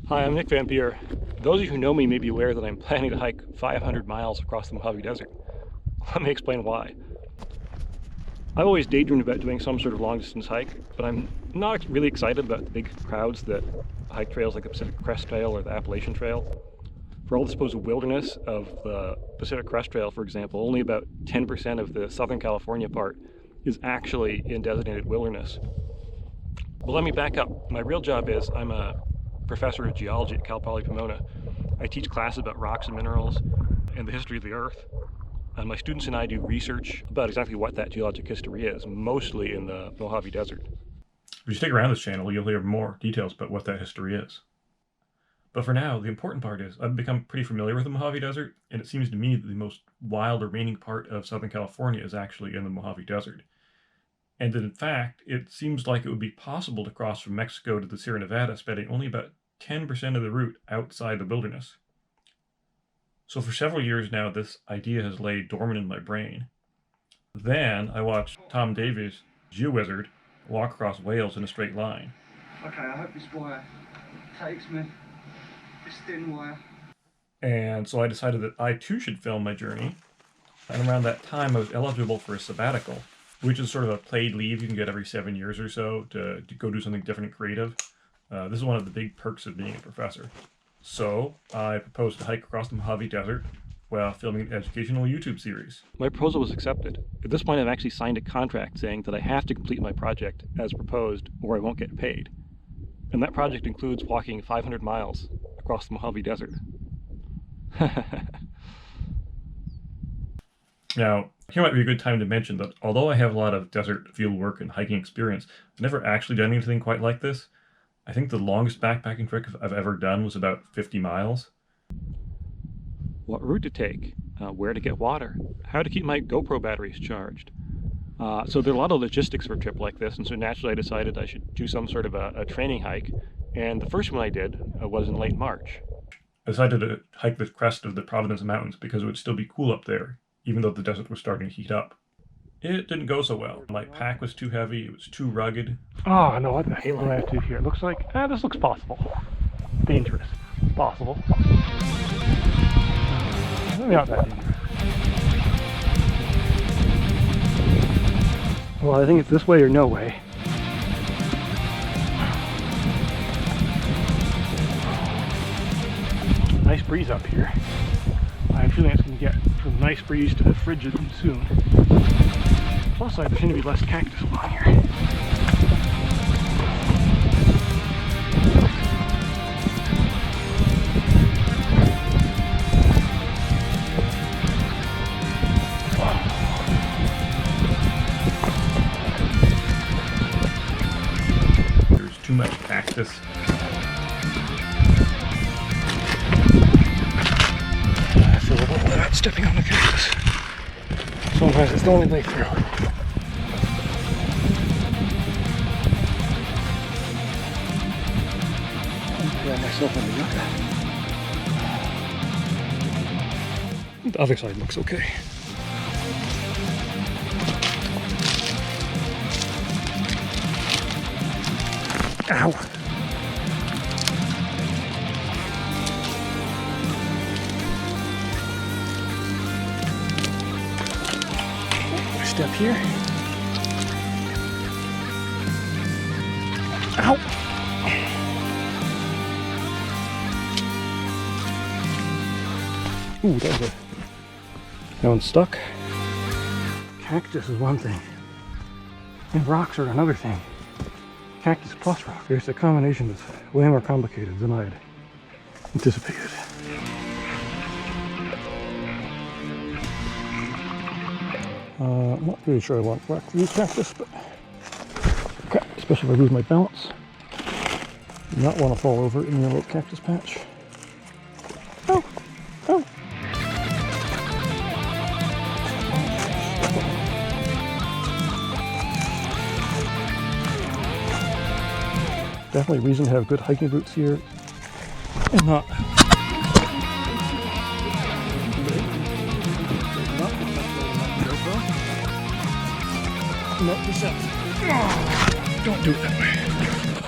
Hi, I'm Nick Van Beer. Those of you who know me may be aware that I'm planning to hike 500 miles across the Mojave Desert. Let me explain why. I've always daydreamed about doing some sort of long-distance hike, but I'm not really excited about the big crowds that hike trails like the Pacific Crest Trail or the Appalachian Trail. For all the supposed wilderness of the Pacific Crest Trail, for example, only about 10% of the Southern California part is actually in designated wilderness. But let me back up. My real job is I'm a professor of geology at Cal Poly Pomona. I teach classes about rocks and minerals and the history of the Earth. And my students and I do research about exactly what that geologic history is, mostly in the Mojave Desert. If you stick around this channel, you'll hear more details about what that history is. But for now, the important part is I've become pretty familiar with the Mojave Desert, and it seems to me that the most wild remaining part of Southern California is actually in the Mojave Desert. And that in fact, it seems like it would be possible to cross from Mexico to the Sierra Nevada, spending only about 10% of the route outside the wilderness. So for several years now, this idea has laid dormant in my brain. Then I watched Tom Davies, GeoWizard, walk across Wales in a straight line. Okay, I hope this wire takes me. This thin wire. And so I decided that I too should film my journey. And around that time, I was eligible for a sabbatical, which is sort of a paid leave you can get every 7 years or so to go do something different and creative. This is one of the big perks of being a professor. So I proposed to hike across the Mojave Desert while filming an educational YouTube series. My proposal was accepted. At this point, I've actually signed a contract saying that I have to complete my project as proposed or I won't get paid. And that project includes walking 500 miles across the Mojave Desert. Now, here might be a good time to mention that although I have a lot of desert field work and hiking experience, I've never actually done anything quite like this. I think the longest backpacking trip I've ever done was about 50 miles. What route to take, where to get water, how to keep my GoPro batteries charged. So there are a lot of logistics for a trip like this, and so naturally I decided I should do some sort of a training hike. And the first one I did was in late March. I decided to hike the crest of the Providence Mountains because it would still be cool up there, even though the desert was starting to heat up. It didn't go so well. My pack was too heavy, it was too rugged. Oh, no, what the hell do I have to do here? It looks like, this looks possible. Dangerous. Possible. Maybe not that dangerous. Well, I think it's this way or no way. Nice breeze up here. I have a feeling it's going to get from nice breeze to frigid soon. Plus, there seem to be less cactus along here. There's too much cactus. I feel a little without stepping on the cactus. Sometimes it's the only way through. I'll myself in the yucca. The other side looks okay. Ow! Step here. Ow! Ooh, that was that one's stuck. Cactus is one thing, and rocks are another thing. Cactus plus rock. There's a combination that's way more complicated than I'd anticipated. I'm not really sure I want rock to use cactus, but okay, especially if I lose my balance. Do not want to fall over in your little cactus patch. Oh! Oh! Definitely a reason to have good hiking boots here and not Nope, this up. Oh, don't do it that way.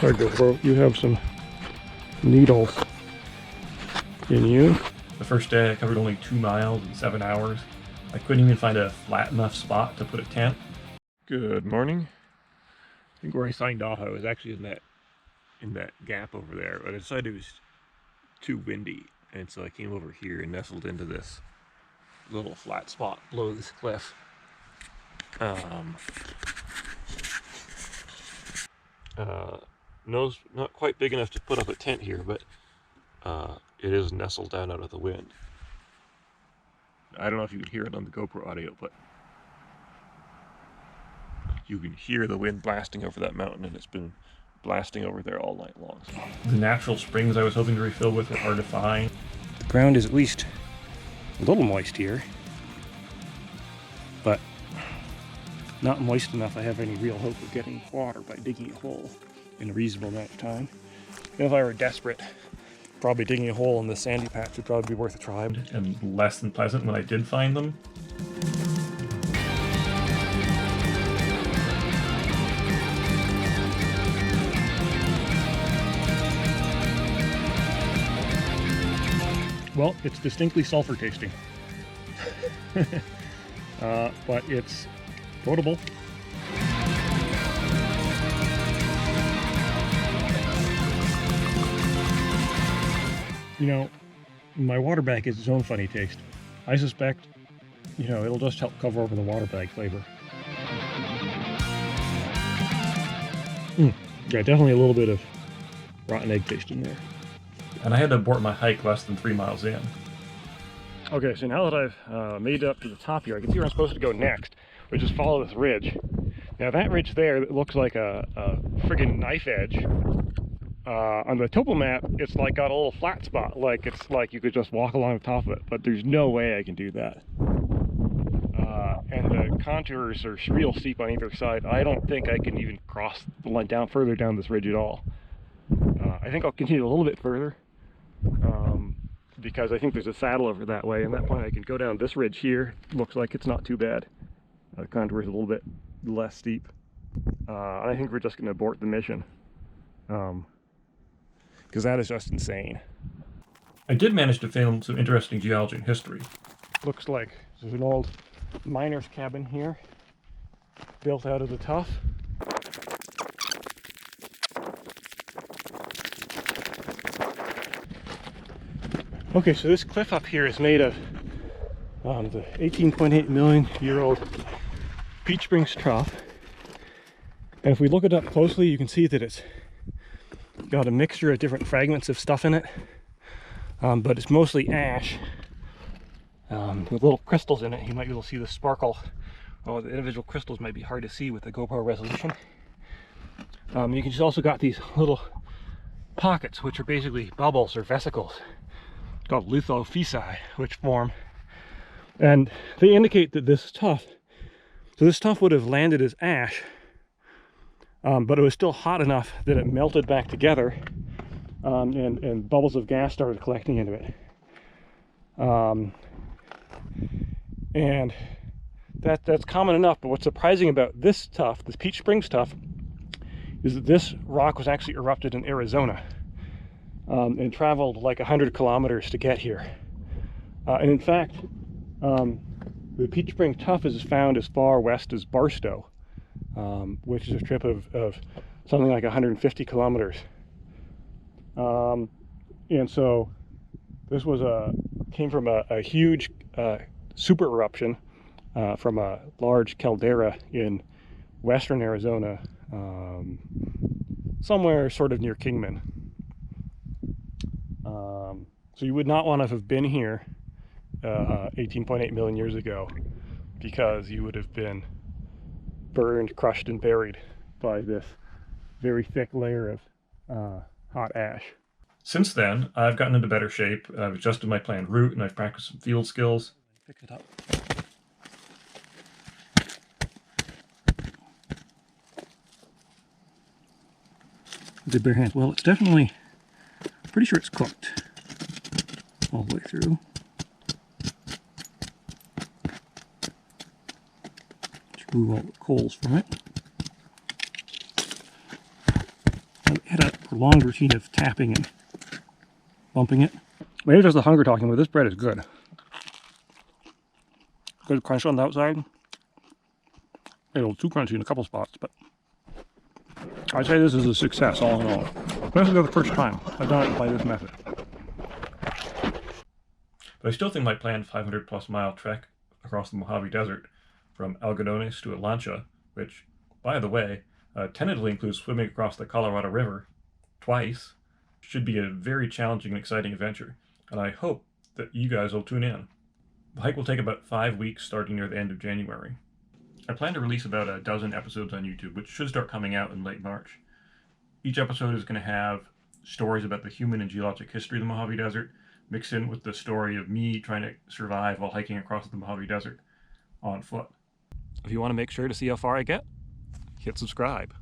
There you go, bro. You have some needles. And you? The first day I covered only 2 miles in 7 hours. I couldn't even find a flat enough spot to put a tent. Good morning. I think where I signed off, I was actually in that gap over there, but I decided it was too windy, and so I came over here and nestled into this little flat spot below this cliff. Not quite big enough to put up a tent here, but it is nestled down out of the wind. I don't know if you can hear it on the GoPro audio, but you can hear the wind blasting over that mountain, and it's been blasting over there all night long. The natural springs I was hoping to refill with were hard to find. The ground is at least a little moist here, but not moist enough I have any real hope of getting water by digging a hole in a reasonable amount of time. And if I were desperate, probably digging a hole in the sandy patch would probably be worth a try. And less than pleasant when I did find them. Well, it's distinctly sulfur tasting, but it's potable. You know, my water bag has its own funny taste. I suspect, you know, it'll just help cover over the water bag flavor. Yeah, definitely a little bit of rotten egg taste in there. And I had to abort my hike less than 3 miles in. Okay, so now that I've made it up to the top here, I can see where I'm supposed to go next, which is follow this ridge. Now that ridge there looks like a friggin' knife edge. On the topo map, it's like got a little flat spot, like it's like you could just walk along the top of it, but there's no way I can do that. And the contours are real steep on either side. I don't think I can even cross the line down further down this ridge at all. I think I'll continue a little bit further, because I think there's a saddle over that way, and at that point I can go down this ridge here. Looks like it's not too bad. The contour is a little bit less steep. I think we're just going to abort the mission, because that is just insane. I did manage to film some interesting geology and history. Looks like there's an old miner's cabin here, built out of the tuff. Okay, so this cliff up here is made of the 18.8 million year old Peach Springs Trough. And if we look it up closely, you can see that it's got a mixture of different fragments of stuff in it, but it's mostly ash with little crystals in it. You might be able to see the sparkle. Oh, the individual crystals might be hard to see with the GoPro resolution. You can just also got these little pockets, which are basically bubbles or vesicles, called lithophysi, which form, and they indicate that this tuff, so this tuff would have landed as ash, but it was still hot enough that it melted back together, and bubbles of gas started collecting into it. And that's common enough, but what's surprising about this tuff, this Peach Springs tuff, is that this rock was actually erupted in Arizona. And traveled like 100 kilometers to get here. And in fact, the Peach Spring Tuff is found as far west as Barstow, which is a trip of something like 150 kilometers. And so this was came from a huge super eruption from a large caldera in western Arizona, somewhere sort of near Kingman. So you would not want to have been here 18.8 million years ago, because you would have been burned, crushed, and buried by this very thick layer of hot ash. Since then, I've gotten into better shape. I've adjusted my planned route, and I've practiced some field skills. Pick it up. With the bare hands. Well, it's definitely, pretty sure it's cooked all the way through. Just remove all the coals from it. I had a prolonged routine of tapping and bumping it. Maybe it's just the hunger talking, but this bread is good. Good crunch on the outside. A little too crunchy in a couple spots, but I'd say this is a success all in all. This is the first time I've done it by this method. But I still think my planned 500+ mile trek across the Mojave Desert from Algodones to Atlancha, which, by the way, tentatively includes swimming across the Colorado River twice, should be a very challenging and exciting adventure, and I hope that you guys will tune in. The hike will take about 5 weeks starting near the end of January. I plan to release about a dozen episodes on YouTube, which should start coming out in late March. Each episode is going to have stories about the human and geologic history of the Mojave Desert, mixed in with the story of me trying to survive while hiking across the Mojave Desert on foot. If you want to make sure to see how far I get, hit subscribe.